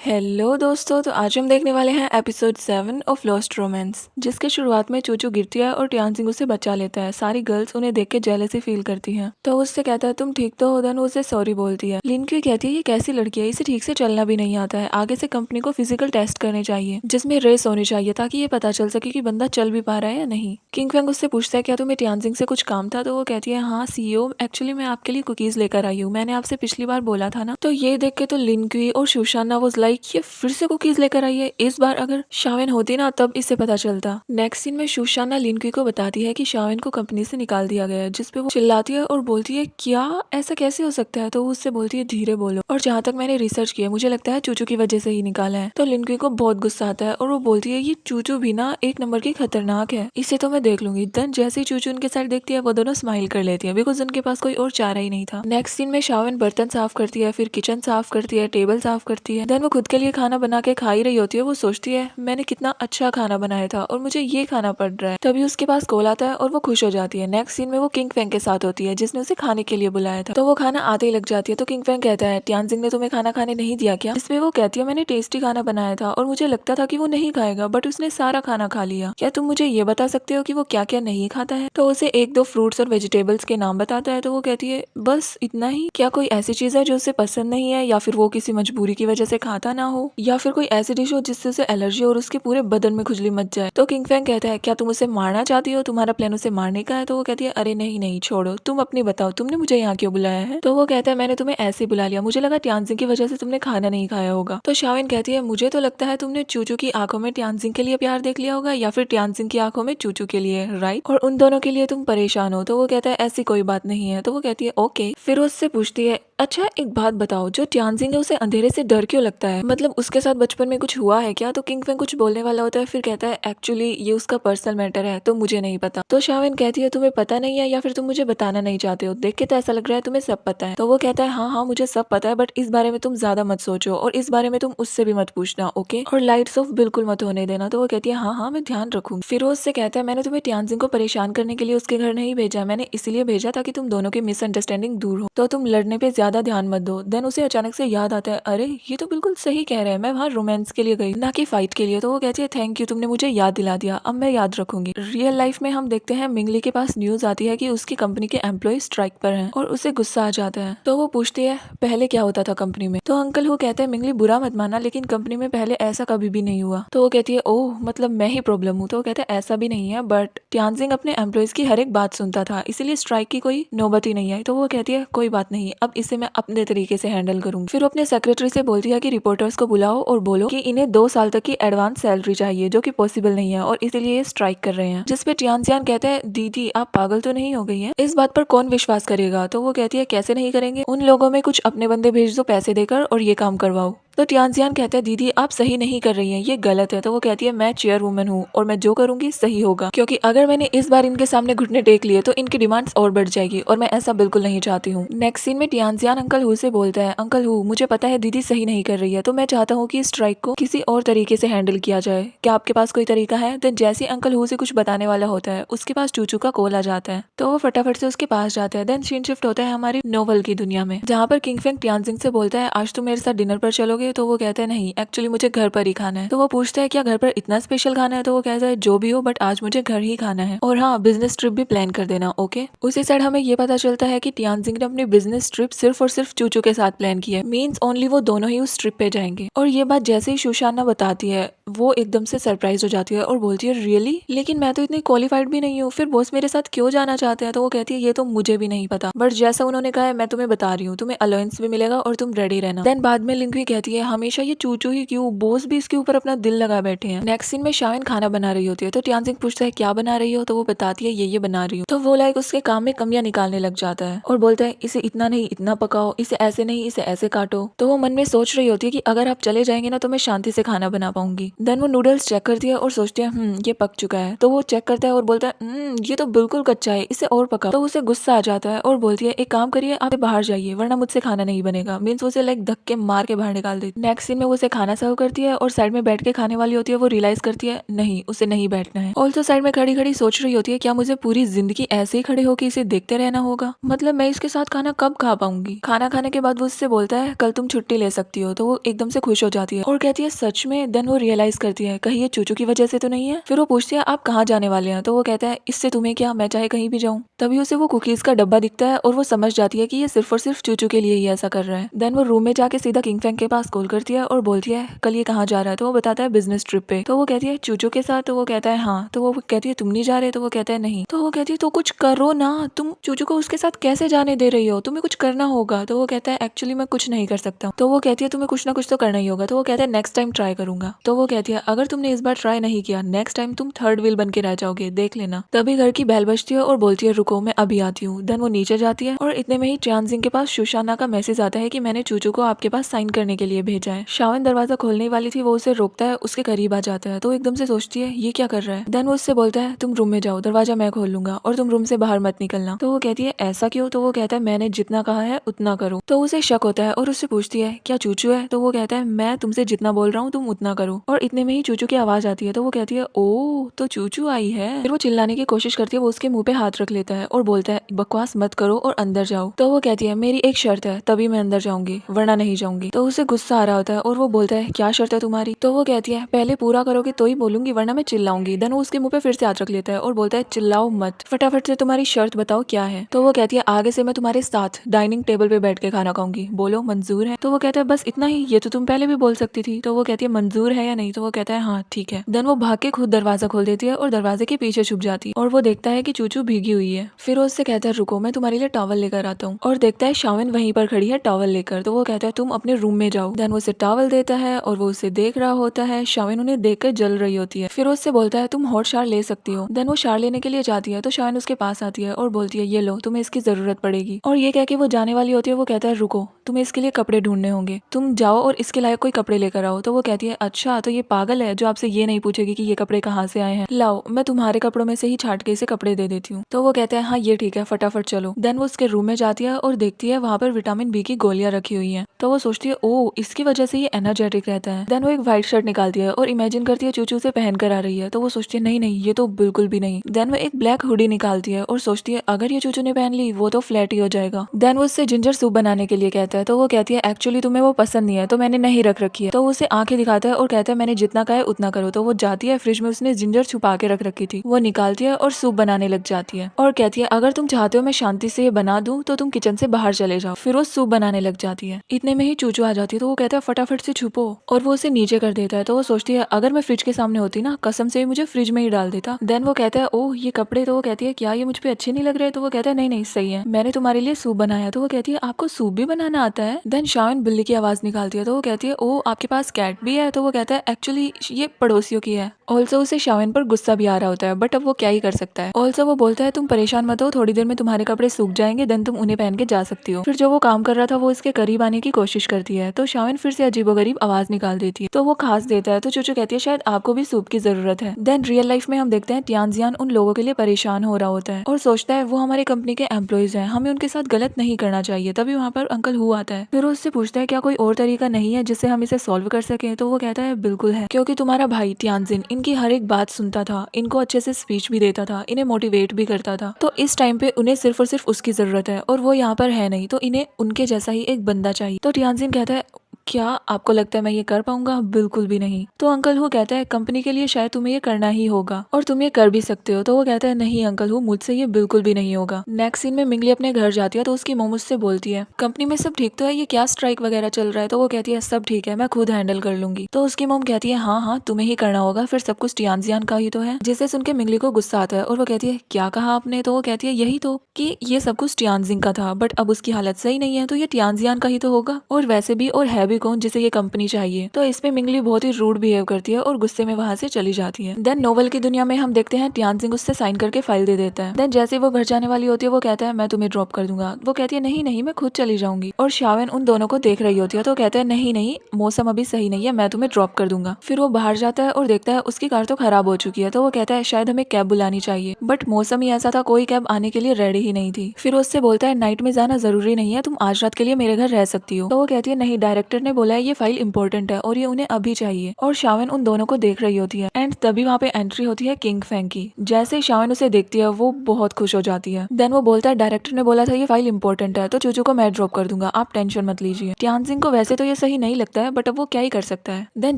Hello दोस्तों, तो आज हम देखने वाले हैं एपिसोड 7 ऑफ लॉस्ट रोमांस, जिसके शुरुआत में चूचू गिरती है और टियानजिंग उसे बचा लेता है। सारी गर्ल्स उन्हें देख के जेलसी फील करती हैं, तो उससे कहता है तुम ठीक तो हो। देन वो उसे सॉरी बोलती है। लिनक्वी कहती है ये कैसी लड़की है, इसे ठीक से चलना भी नहीं आता है। आगे से कंपनी को फिजिकल टेस्ट करने चाहिए जिसमें रेस होनी चाहिए ताकि ये पता चल सके कि बंदा चल भी पा रहा है या नहीं। किंग फेंग उससे पूछता है क्या तुम्हें टियानजिंग से कुछ काम था, तो वो कहती है हाँ सीईओ, एक्चुअली मैं आपके लिए कुकीज लेकर आई हूँ, मैंने आपसे पिछली बार बोला था ना। तो ये देख के तो लिनक्वी और सुशाना वाज लाइक ये फिर से कुकीज लेकर आई है। इस बार अगर शावेन होती ना तब इससे पता चलता। नेक्स्ट सीन में सुशाना लिनक्वी को बताती है कि शावेन को कंपनी से निकाल दिया गया है, जिसपे वो चिल्लाती है और बोलती है क्या ऐसा कैसे हो सकता है। तो वो उससे बोलती है धीरे बोलो, और जहाँ तक मैंने रिसर्च किया मुझे लगता है चूचू की वजह से ही निकाला है। तो लिनक्वी को बहुत गुस्सा आता है और वो बोलती है ये चूचू भी ना एक नंबर की खतरनाक है, इसे तो मैं देख लूंगी। देन जैसे ही चूचू उनके साइड देखती है वो दोनों स्माइल कर लेती है बिकॉज उनके पास कोई और चारा ही नहीं था। नेक्स्ट सीन में शावेन बर्तन साफ करती है, फिर किचन साफ करती है, टेबल साफ करती है। देन वो खुद के लिए खाना बना के खा ही रही होती है। वो सोचती है मैंने कितना अच्छा खाना बनाया था और मुझे ये खाना पड़ रहा है। तभी उसके पास कॉल आता है और वो खुश हो जाती है। नेक्स्ट सीन में वो किंग फेंग के साथ होती है जिसने उसे खाने के लिए बुलाया था। तो वो खाना आते ही लग जाती है। तो किंग फेंग कहता है टियानजिंग ने तुम्हें खाना खाने नहीं दिया क्या। इसमें वो कहती है मैंने टेस्टी खाना बनाया था और मुझे लगता था कि वो नहीं खाएगा, बट उसने सारा खाना खा लिया। क्या तुम मुझे ये बता सकते हो कि वो क्या क्या नहीं खाता है। तो उसे एक दो फ्रूट्स और वेजिटेबल्स के नाम बताता है। तो वो कहती है बस इतना ही, क्या कोई ऐसी चीज है जो उसे पसंद नहीं है, या फिर वो किसी मजबूरी की वजह से खाता ना हो, या फिर कोई ऐसी डिश हो जिससे उसे एलर्जी और उसके पूरे बदन में खुजली मच जाए। तो किंग फेंग कहता है क्या तुम उसे मारना चाहती हो, तुम्हारा प्लान उसे मारने का है। तो वो कहती है अरे नहीं नहीं छोड़ो, तुम अपनी बताओ, तुमने मुझे यहाँ क्यों बुलाया है। तो वो कहता है मैंने तुम्हें ऐसे बुला लिया, मुझे लगा टियानजिंग की वजह से तुमने खाना नहीं खाया होगा। तो शावेन कहती है मुझे तो लगता है तुमने चूचू की आंखों में टियानजिंग के लिए प्यार देख लिया होगा, या फिर टियानजिंग की आंखों में चूचू के लिए, राइट, और उन दोनों के लिए तुम परेशान हो। तो वो कहता है ऐसी कोई बात नहीं है। तो वो कहती है ओके। फिर उससे पूछती है अच्छा एक बात बताओ, जो टियानजिंग है उसे अंधेरे से डर क्यों लगता है, मतलब उसके साथ बचपन में कुछ हुआ है क्या। तो किंग फेंग कुछ बोलने वाला होता है, फिर कहता है एक्चुअली ये उसका पर्सनल मैटर है तो मुझे नहीं पता। तो शावेन कहती है तुम्हें पता नहीं है या फिर तुम मुझे बताना नहीं चाहते हो, देख के तो ऐसा लग रहा है तुम्हें सब पता है। तो वो कहता है हाँ हाँ मुझे सब पता है, बट इस बारे में तुम ज्यादा मत सोचो और इस बारे में तुम उससे भी मत पूछना, ओके, और लाइट्स ऑफ बिल्कुल मत होने देना। तो वो कहती है हाँ हाँ मैं ध्यान रखूंगी। फिर वो उससे कहता है मैंने तुम्हें टियानजिंग को परेशान करने के लिए उसके घर नहीं भेजा, मैंने इसलिए भेजा ताकि तुम दोनों की मिसअंडरस्टैंडिंग दूर हो, तो तुम लड़ने पे ज्यादा ध्यान मत दो। देन उसे अचानक से याद आता है अरे ये तो बिल्कुल सही कह रहा है, मैं वहाँ रोमांस के लिए गई ना कि फाइट के लिए। तो वो कहती है थैंक यू, तुमने मुझे याद दिला दिया, अब मैं याद रखूंगी। रियल लाइफ में हम देखते हैं मिंगली के पास न्यूज आती है कि उसकी कंपनी के एम्प्लॉय स्ट्राइक पर हैं और उसे गुस्सा आ जाता है। तो वो पूछती है पहले क्या होता था कंपनी में। तो अंकल वो कहते हैं मिंगली बुरा मत माना, लेकिन कंपनी में पहले ऐसा कभी भी नहीं हुआ। तो वो कहती है ओह मतलब मैं ही प्रॉब्लम हूँ। तो वो कहते हैं ऐसा भी नहीं है, बट टियानजिंग अपने एम्प्लॉयज की हर एक बात सुनता था, इसीलिए स्ट्राइक की कोई नौबत ही नहीं आई। तो वो कहती है कोई बात नहीं, अब इसे मैं अपने तरीके से हैंडल करूंगी। फिर वो अपने सेक्रेटरी से बोलती है कि रिपोर्टर्स को बुलाओ और बोलो कि इन्हें 2 साल तक की एडवांस सैलरी चाहिए, जो कि पॉसिबल नहीं है और इसीलिए ये स्ट्राइक कर रहे हैं। जिसपे टियानजियान कहते हैं दीदी आप पागल तो नहीं हो गई हैं, इस बात पर कौन विश्वास करेगा। तो वो कहती है कैसे नहीं करेंगे, उन लोगों में कुछ अपने बंदे भेज दो पैसे देकर और ये काम करवाओ। तो टियानजियान कहते हैं दीदी आप सही नहीं कर रही हैं, ये गलत है। तो वो कहती है मैं चेयरवुमन हूँ और मैं जो करूंगी सही होगा, क्योंकि अगर मैंने इस बार इनके सामने घुटने टेक लिए तो इनकी डिमांड्स और बढ़ जाएगी और मैं ऐसा बिल्कुल नहीं चाहती हूँ। नेक्स्ट सीन में टियानजियान अंकल हु से बोलता है अंकल हु मुझे पता है दीदी सही नहीं कर रही है, तो मैं चाहता हूँ कि इस स्ट्राइक को किसी और तरीके से हैंडल किया जाए, क्या आपके पास कोई तरीका है। देन जैसे अंकल हु से कुछ बताने वाला होता है उसके पास चूचू का कॉल आ जाता है, तो वो फटाफट से उसके पास जाता है। देन सीन शिफ्ट होता है हमारी नोवेल की दुनिया में, जहाँ पर किंग फेंग टियानजिंग से बोलता है आज तुम मेरे साथ डिनर पर चलोगे। तो वो कहता है नहीं एक्चुअली मुझे घर पर ही खाना है। तो वो पूछता है क्या घर पर इतना स्पेशल खाना है। तो वो कहता है जो भी हो बट आज मुझे घर ही खाना है, और हाँ बिजनेस ट्रिप भी प्लान कर देना, ओके। उसी साइड हमें ये पता चलता है कि टियानजिंग ने अपनी बिजनेस ट्रिप सिर्फ और सिर्फ चूचू के साथ प्लान की है, मींस ओनली वो दोनों ही उस ट्रिप पे जाएंगे। और ये बात जैसे ही सुशाना बताती है वो एकदम से सरप्राइज हो जाती है और बोलती है रियली, लेकिन मैं तो इतनी क्वालिफाइड भी नहीं हूँ, फिर बॉस मेरे साथ क्यों जाना चाहते हैं। तो वो कहती है ये तो मुझे भी नहीं पता, बट जैसा उन्होंने कहा है मैं तुम्हें बता रही हूँ, तुम्हें अलाउंस भी मिलेगा और तुम रेडी रहना। देन बाद में लिंक्वी कहती है हमेशा ये चूचू ही क्यों, बॉस भी इसके ऊपर अपना दिल लगा बैठे हैं। नेक्स्ट सीन में शावेन खाना बना रही होती है, तो टियानजिंग पूछता है क्या बना रही हो। तो वो बताती है ये बना रही हूँ। तो वो लाइक उसके काम में कमियां निकालने लग जाता है और बोलता है इसे इतना नहीं इतना पकाओ, इसे ऐसे नहीं इसे ऐसे काटो। तो वो मन में सोच रही होती है कि अगर आप चले जाएंगे ना तो मैं शांति से खाना बना पाऊंगी। देन वो नूडल्स चेक करती है और सोचती है ये पक चुका है। तो वो चेक करता है और बोलता है ये तो बिल्कुल कच्चा है, इसे और पकाओ। तो उसे गुस्सा आ जाता है और बोलती है एक काम करिए आप बाहर जाइए वरना मुझसे खाना नहीं बनेगा, मीन्स उसे लाइक धक्के मार के बाहर निकाल देती। नेक्स्ट सीन में वो उसे खाना सर्व करती है और साइड में बैठ के खाने वाली होती है। वो रियलाइज करती है नहीं, उसे नहीं बैठना है। ऑल्सो साइड में खड़ी खड़ी सोच रही होती है क्या मुझे पूरी जिंदगी ऐसे ही खड़े होकर इसे देखते रहना होगा, मतलब मैं इसके साथ खाना कब खा पाऊंगी। खाना खाने के बाद वो उससे बोलता है कल तुम छुट्टी ले सकती हो। तो वो एकदम से खुश हो जाती है और कहती है सच में। देन वो रियलाइज करती है कहीं ये चूचू की वजह से तो नहीं है। फिर वो पूछती है आप कहाँ जाने वाले हैं। तो वो कहता है इससे तुम्हें क्या, मैं चाहे कहीं भी जाऊँ। तभी उसे वो कुकीज का डब्बा दिखता है और वो समझ जाती है कि ये सिर्फ और सिर्फ चूचू के लिए ही ऐसा कर रहा है। देन वो रूम में जाके सीधा किंग फैंग के पास कॉल करती है और बोलती है कल ये कहाँ जा रहा है। तो वो बताता है बिजनेस ट्रिप पे। तो वो कहती है चूचू के साथ। तो वो कहता है हाँ। तो वो कहती है तुम नहीं जा रहे। तो वो कहता है नहीं। तो वो कहती है तो कुछ करो ना, तुम चूचू को उसके साथ कैसे जाने दे रही हो, तुम्हें कुछ करना होगा। तो वो कहता है एक्चुअली मैं कुछ नहीं कर सकता। तो वो कहती है तुम्हें कुछ ना कुछ तो करना ही होगा। तो वो कहता है नेक्स्ट टाइम ट्राई करूंगा। तो वो कहती है अगर तुमने इस बार ट्राई नहीं किया नेक्स्ट टाइम तुम थर्ड व्हील बन के रह जाओगे, देख लेना। तभी घर की बेल बजती है और बोलती है रुको मैं अभी आती हूँ। देन वो नीचे जाती है और इतने में ही टियान सिंह के पास शुशाना का मैसेज आता है कि मैंने चूचू को आपके पास साइन करने के लिए भेजा है। शावन दरवाजा खोलने वाली थी, वो उसे रोकता है, उसके करीब आ जाता है। तो एकदम से सोचती है ये क्या कर रहा है। देन वो उससे बोलता है तुम रूम में जाओ, दरवाजा मैं खोल लूंगा और तुम रूम से बाहर मत निकलना। तो वो कहती है ऐसा क्यों। तो वो कहता है मैंने जितना कहा है उतना करो। तो उसे शक होता है और उससे पूछती है क्या चूचू है। तो वो कहता है मैं तुमसे जितना बोल रहा हूँ तुम उतना करो। और इतने में ही चूचू की आवाज आती है। तो वो कहती है ओ तो चूचू आई है। फिर वो चिल्लाने की कोशिश करती है, वो उसके मुंह पे हाथ रख लेता है और बोलता है बकवास मत करो और अंदर जाओ। तो वो कहती है मेरी एक शर्त है तभी मैं अंदर जाऊंगी वरना नहीं जाऊंगी। तो उसे गुस्सा आ रहा होता है और वो बोलता है क्या शर्त है तुम्हारी। तो वो कहती है पहले पूरा करोगे तो ही बोलूंगी वरना मैं चिल्लाऊंगी। देन वो उसके मुंह पे फिर से हाथ रख लेता है और बोलता है चिल्लाओ मत, फटाफट से तुम्हारी शर्त बताओ क्या है। तो वो कहती है आगे से मैं तुम्हारे साथ डाइनिंग टेबल पे बैठ के खाना खाऊंगी, बोलो मंजूर है। तो वो कहता है बस इतना ही, ये तो तुम पहले भी बोल सकती थी। तो वो कहती है मंजूर है या नहीं। तो वो कहता है हाँ ठीक है। देन वो भाग के खुद दरवाजा खोल देती है और दरवाजे के पीछे छुप जाती है और वो देखता है कि चूचू भीगी हुई है। फिर वो उससे कहता है रुको मैं तुम्हारे लिए टॉवल लेकर आता हूँ और देखता है शावन वहीं पर खड़ी है टॉवल लेकर। तो वो कहता है तुम अपने रूम में जाओ। देन वो उसे टॉवल देता है और वो उसे देख रहा होता है। शावन उन्हें देखकर जल रही होती है। फिर वो उससे बोलता है तुम हॉट शावर ले सकती हो। देन वो शावर लेने के लिए जाती है तो शावन उसके पास आती है और बोलती है ये लो तुम्हें इसकी जरूरत पड़ेगी। और ये कह के वो जाने वाली होती है। वो कहता है रुको तुम्हें इसके लिए कपड़े ढूंढने होंगे, तुम जाओ और इसके लायक कोई कपड़े लेकर आओ। तो वो कहती है अच्छा तो ये पागल है जो आपसे ये नहीं पूछेगी कि ये कपड़े कहाँ से आए हैं, लाओ मैं तुम्हारे कपड़ों में से ही छाट के इसे कपड़े दे देती हूँ। तो वो कहता है हाँ ये ठीक है फटाफट चलो। देन वो उसके रूम में जाती है और देखती है वहाँ पर विटामिन बी की गोलियां रखी हुई हैं। तो वो सोचती है ओ इसकी वजह से ये एनर्जेटिक रहता है। देन वो एक व्हाइट शर्ट निकालती है और इमेजिन करती है चूचू से पहन कर आ रही है। तो वो सोचती है नहीं नहीं ये तो बिल्कुल भी नहीं। देन वो एक ब्लैक हुडी निकालती है और सोचती है अगर ये चूचू ने पहन ली वो तो फ्लैट ही हो जाएगा। देन वो उससे जिंजर सूप बनाने के लिए कहता है। तो वो कहती है एक्चुअली तुम्हें वो पसंद नहीं है तो मैंने नहीं रख रखी है। तो उसे आंखें दिखाता है और कहता है मैंने जितना कहा है उतना करो। तो वो जाती है, फ्रिज में उसने जिंजर छुपा के रख रखी थी वो निकालती है और सूप बनाने लग जाती है और कहती है अगर तुम चाहते हो मैं शांति से ये बना दूं तो तुम किचन से बाहर चले जाओ। फिर वो सूप बनाने लग जाती है। इतने में ही चूचू आ जाती है। तो वो कहता है फटाफट से छुपो और वो उसे नीचे कर देता है। तो वो सोचती है अगर मैं फ्रिज के सामने होती ना कसम से मुझे फ्रिज में ही डाल देता। देन वो कहता है ओह ये कपड़े। तो वो कहती है क्या ये मुझ पे अच्छे नहीं लग रहे। तो वो कहता है नहीं नहीं सही है, मैंने तुम्हारे लिए सूप बनाया। तो वो कहती है आपको सूप भी बनाना आता है। देन शावन बिल्ली की आवाज निकालती है। तो वो कहती है ओ आपके पास कैट भी है। तो वो कहता है एक्चुअली ये पड़ोसियों की है। ऑल्सो उसे शावन पर गुस्सा भी आ रहा होता है बट अब वो क्या ही कर सकता है। ऑल्सो वो बोलता है तुम परेशान मत हो, थोड़ी देर में तुम्हारे कपड़े सूख जाएंगे देन तुम उन्हें पहन के जा सकती हो। फिर जो वो काम कर रहा था वो इसके करीब आने की कोशिश करती है तो शावन फिर से अजीबोगरीब आवाज निकाल देती है। तो वो खास देता है। तो चूचू कहती है शायद आपको भी सूप की जरूरत है। देन रियल लाइफ में हम देखते हैं तियानजियान उन लोगों के लिए परेशान हो रहा होता है और सोचता है वो हमारी कंपनी के एम्प्लॉइज हैं, हमें उनके साथ गलत नहीं करना चाहिए। तभी वहाँ पर अंकल हु आता है। फिर वो उससे पूछता है क्या कोई और तरीका नहीं है जिससे हम इसे सॉल्व कर सके। तो वो कहता है बिल्कुल है, क्योंकि तुम्हारा भाई तियानजिन इनकी हर एक बात सुनता था, इनको अच्छे से स्पीच भी देता था, इन्हें मोटिवेट भी करता था। तो इस टाइम पे उन्हें सिर्फ और सिर्फ उसकी जरूरत है और वो यहाँ पर है नहीं, तो इन्हें उनके जैसा ही एक बंदा चाहिए। तो तियानजिन कहता है क्या आपको लगता है मैं ये कर पाऊंगा? बिल्कुल भी नहीं। तो अंकल हु कहता है कंपनी के लिए शायद तुम्हें ये करना ही होगा और तुम ये कर भी सकते हो। तो वो कहता है नहीं अंकल हु मुझसे ये बिल्कुल भी नहीं होगा। नेक्स्ट सीन में मिंगली अपने घर जाती है तो उसकी मोम उससे बोलती है कंपनी में सब ठीक तो है, ये क्या स्ट्राइक वगैरह चल रहा है। तो वो कहती है सब ठीक है, मैं खुद हैंडल कर लूंगी। तो उसकी मोम कहती है हाँ हाँ तुम्हें ही करना होगा, फिर सब कुछ तियानजियान का ही तो है। जिसे सुन के मिंगली को गुस्सा आता है और वो कहती है क्या कहा आपने। तो वो कहती है यही तो कि ये सब कुछ तियानजिन का था बट अब उसकी हालत सही नहीं है तो ये तियानजियान का ही तो होगा, और वैसे भी और है भी कौन जिसे ये कंपनी चाहिए। तो इसमें मिंगली बहुत ही रूड बिहेव करती है और गुस्से में वहां से चली जाती है। देन नोवेल की दुनिया में हम देखते हैं तियानजिन उससे साइन करके फाइल दे देता है। देन जैसे वो घर जाने वाली होती है वो कहता है मैं तुम्हें ड्रॉप कर दूंगा। वो कहती है नहीं नहीं मैं खुद चली जाऊंगी। और शावन उन दोनों को देख रही होती है तो कहता है नहीं नहीं मौसम अभी सही नहीं है, मैं तुम्हें ड्रॉप कर दूंगा। फिर वो बाहर जाता है और देखता है उसकी कार तो खराब हो चुकी है। तो वो कहता है शायद हमें कैब बुलानी चाहिए, बट मौसम ही ऐसा था कोई कैब आने के लिए रेडी ही नहीं थी। फिर उससे बोलता है नाइट में जाना जरूरी नहीं है, तुम आज रात के लिए मेरे घर रह सकती हो। तो वो कहती है नहीं डायरेक्टर ने बोला है ये फाइल इंपॉर्टेंट है और ये उन्हें अभी चाहिए, और शावन उन दोनों को देख रही होती है। एंड तभी वहाँ पे एंट्री होती है किंग फैंग की। जैसे ही शावन उसे देखती है वो बहुत खुश हो जाती है। देन वो बोलता है डायरेक्टर ने बोला था ये फाइल इंपॉर्टेंट है, तो चूचू को मैं ड्रॉप कर दूंगा, आप टेंशन मत लीजिए। टियानजिंग को वैसे तो ये सही नहीं लगता है, बट अब वो क्या ही कर सकता है। देन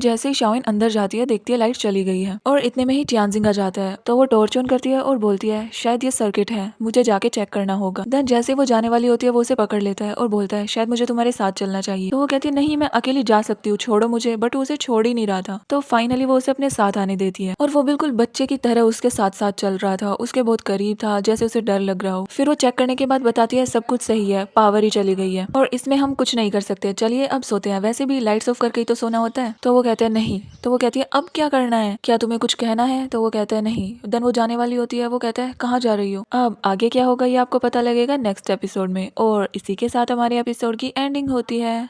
जैसे ही शावन अंदर जाती है देखती है लाइट चली गई है, और इतने में ही टियानजिंग आ जाता है। तो वो टॉर्च ऑन करती है और बोलती है शायद ये सर्किट है, मुझे जाके चेक करना होगा। देन जैसे वो जाने वाली होती है वो उसे पकड़ लेता है और बोलता है शायद मुझे तुम्हारे साथ चलना चाहिए। तो वो कहती है नहीं मैं अकेली जा सकती हूँ, छोड़ो मुझे। बट वो उसे छोड़ ही नहीं रहा था। तो फाइनली वो उसे अपने साथ आने देती है, और वो बिल्कुल बच्चे की तरह उसके साथ साथ चल रहा था, उसके बहुत करीब था, जैसे उसे डर लग रहा हो। फिर वो चेक करने के बाद बताती है सब कुछ सही है, पावर ही चली गई है और इसमें हम कुछ नहीं कर सकते, चलिए अब सोते हैं, वैसे भी लाइट्स ऑफ करके ही तो सोना होता है। तो वो कहते हैं नहीं। तो वो कहती है अब क्या करना है, क्या तुम्हें कुछ कहना है? तो वो कहता है नहीं। देन वो जाने वाली होती है। वो कहता है कहाँ जा रही हो? अब आगे क्या होगा ये आपको पता लगेगा नेक्स्ट एपिसोड में, और इसी के साथ हमारे एपिसोड की एंडिंग होती है।